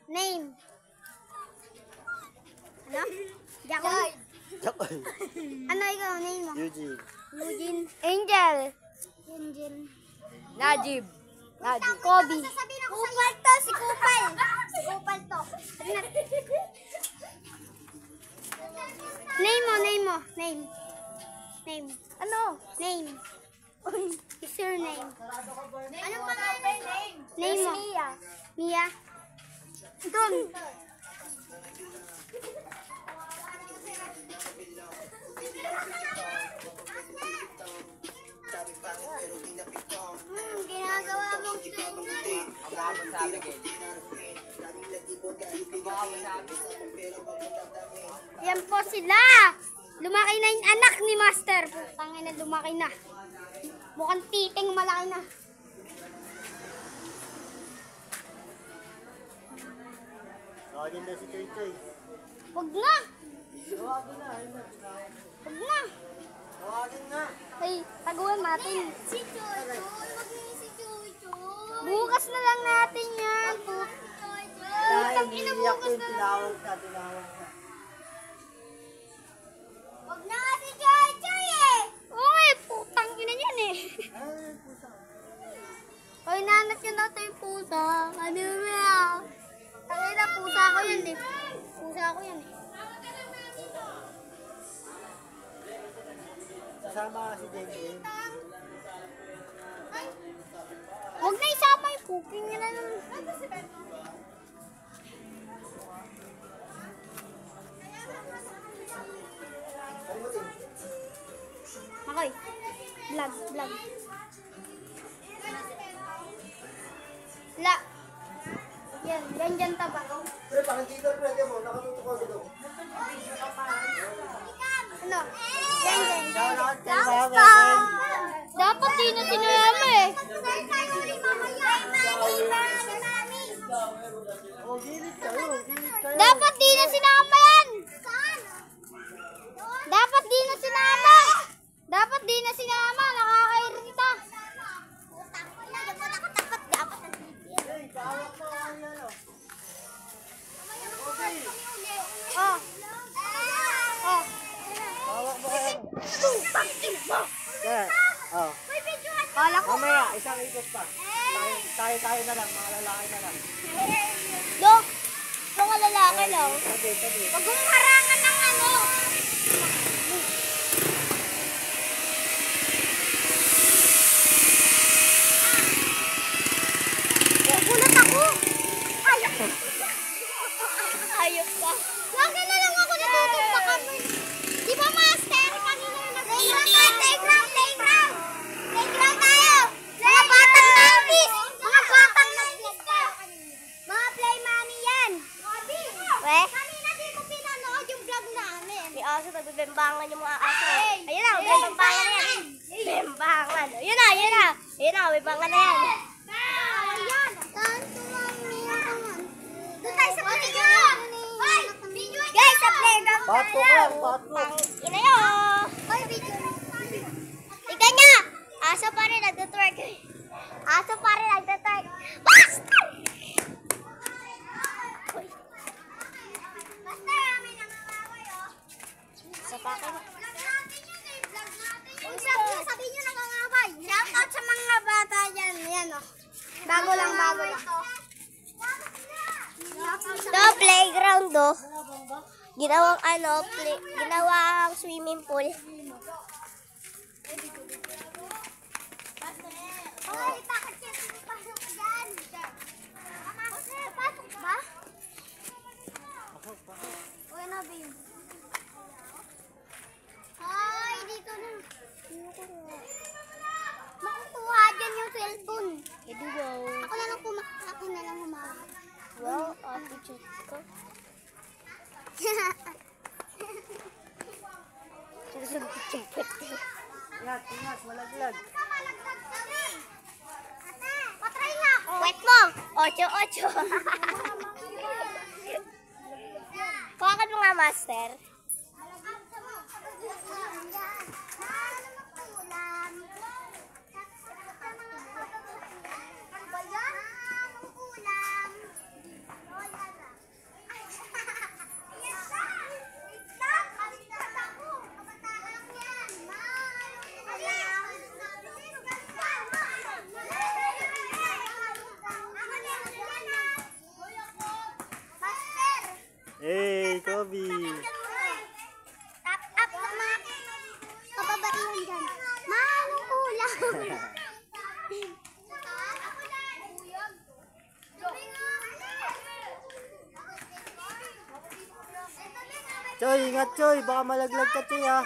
Name. Ano? Jacob. Jacob. Ano ikaw? Name mo? Eugene. Eugene. Angel. Angel. Najib. Najib. Kobe. Kupal to, si Kupal. Si Kupal to. Name mo, name mo. Name. Name. Ano? Name. Is your name? Anong pangalan? Name mo. Mia. Mia? Doon. Ginagawa mong tunay. Yan po sila. Lumaki na yung anak ni Master. Tangin na lumaki na. Mukhang titing malaki na. Tawagin na si Choy Choy. Huwag na. Tawagin na. Huwag na. Tawagin na. Ay, taguan natin. Si Choy Choy, wag na si Choy Choy. Bukas na lang natin yan. Dahil niyak yung tinawag ka. Wag na nga si Choy Choy eh. Uy, putang ina yan eh. Ay, pusa. Hoy, nanat yun natin yung pusa. Ano ba? Tangin na, pusa ko yan eh. Pusa ko yan eh. Kasama ka si Jenjen. Huwag na isama yung cooking nila nun. Makoy. Vlog, vlog. La. Yan, ganyan taba. Pre, parang dito pwede mo. Nakatutok ako dito. Ano? Ganyan. Shoutout kay Dapat. Mama. Dapat di na sinama eh. Oh, gilit kayo. Gilit kayo. Dapat di na sinama yan. Dapat di na sinama. Dapat di na sinama. Nakakairita. Hey, pahawak mo ang ano. Oh. Oh. Pahawak mo kayo. Yeah. Oh. Kala ko. Mamaya, isang ikot pa. Tayo na lang, mga lalaki na lang. Do. Mga lalaki lang. Tabi. Huwag mong harangan ng ano. Nagulat ako. Ayok. Ayok ka. Lagi na lang ako natutumpakan mo. Di ba, Master? Kanina na nag-playground. Playground tayo. Mga batang nabis. Mga batang nabis ka. Mga play money yan. We? Kanina di ko pinanood yung vlog namin. May aso, nagbibembangan yung mga aso. Ayun na, bembangan na yan. Bembangan. Ayun na, bembangan na yan. Ayan. Doon tayo sa playground. Hoy, video Guys, sa playground Pato tayo. ka, pato. Ina yun. Hoy, video. Tignan niya. Aso pa rin nagtutwerk. Aso pa rin nagtutwerk. Basta! Basta, may nangangaway oh. Sa pakin. Vlog natin yun eh. Vlog natin yun. Sabi nyo nangangaway. Shoutout sa mga bata dyan. Yan o. Bago lang. Ito, playground o. Ginawang ginawang swimming pool. Hoy, bakit siya pasok dyan? Pasok ba? Uy, ano ba yun? Hoy, dito na. Makukuha dyan yung cellphone. Edi wow. Ako na lang humawak. Wow, ate chat ko. Susunod ko chipet. Ingat, malaglag. Malagdag kami. Ate, patry na ako. Wait mo! 8-8. Kuhakan mo nga, Master. Ano ba yan? Anong ulam? Choy, ingat Choy. Baka malaglag ka Choy ha.